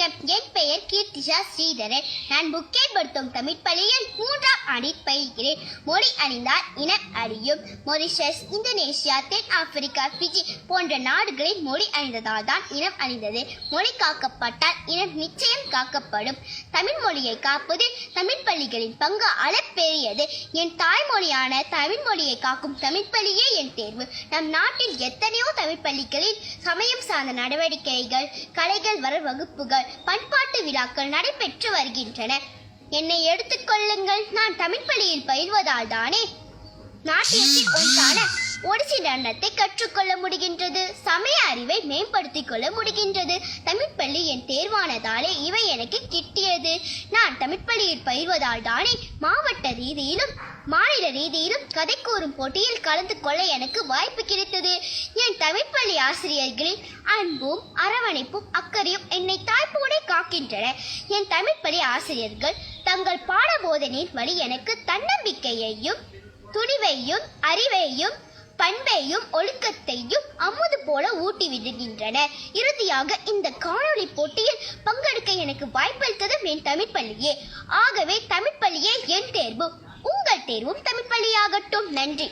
வணக்கம். என் பெயர் கீர்த்திஷா ஸ்ரீதரன். நான் முக்கியப்படுத்தும் தமிழ் பள்ளியில் 3ஆம் ஆண்டில் பயில்கிறேன். மொழி அணிந்தால் இனம் அழியும். மொரிஷஸ், இந்தோனேஷியா, தென் ஆப்பிரிக்கா, பிஜி போன்ற நாடுகளில் மொழி அணிந்ததால் தான் இனம் அழிந்தது. மொழி காக்கப்பட்டால் இனம் நிச்சயம் காக்கப்படும். தமிழ் மொழியை காப்பதில் தமிழ் பள்ளிகளின் பங்கு அளப்பெரியது. என் தாய்மொழியான தமிழ் மொழியை காக்கும் தமிழ் பள்ளியே என் தேர்வு. நம் நாட்டில் எத்தனையோ தமிழ் பள்ளிகளில் சமயம் சார்ந்த நடவடிக்கைகள், கலைகள் வர வகுப்புகள், பண்பாட்டு விழாக்கள் நடைபெற்று வருகின்றன. என்னை எடுத்துக்கொள்ளுங்கள். நான் தமிழ் பள்ளியில் பயில்வதால் தானே நாட்டியத்தில் ஒன்றான ஒடிசி நடனத்தை கற்றுக்கொள்ள முடிகின்றது. சமய அறிவை மேம்படுத்திக் கொள்ள முடிகின்றது. தமிழ் பள்ளி என் தேர்வானதாலே இவை எனக்கு கிட்டியது. நான் தமிழ் பள்ளியில் பயில்வதால் தானே மாவட்ட ரீதியிலும் மாநில ரீதியிலும் கதை கூறும் போட்டியில் கலந்து கொள்ள எனக்கு வாய்ப்பு கிடைத்தது. என் தமிழ் பள்ளி ஆசிரியர்களின் அன்பும் அரவணைப்பும் அக்கறையும் என்னை தாய்ப்போட காக்கின்றன. என் தமிழ் பள்ளி ஆசிரியர்கள் தங்கள் பாட போதனையின் வழி எனக்கு தன்னம்பிக்கையையும் துணிவையும் அறிவையும் பண்பையும் ஒழுக்கத்தையும் அமுது போல ஊட்டி விடுகின்றனர். இறுதியாக இந்த காணொளி போட்டியில் பங்கெடுக்க எனக்கு வாய்ப்பளித்ததும் என் தமிழ் பள்ளியே. ஆகவே தமிழ் பள்ளியே என் தேர்வு. உங்கள் தேர்வும் தமிழ் பள்ளியாகட்டும். நன்றி.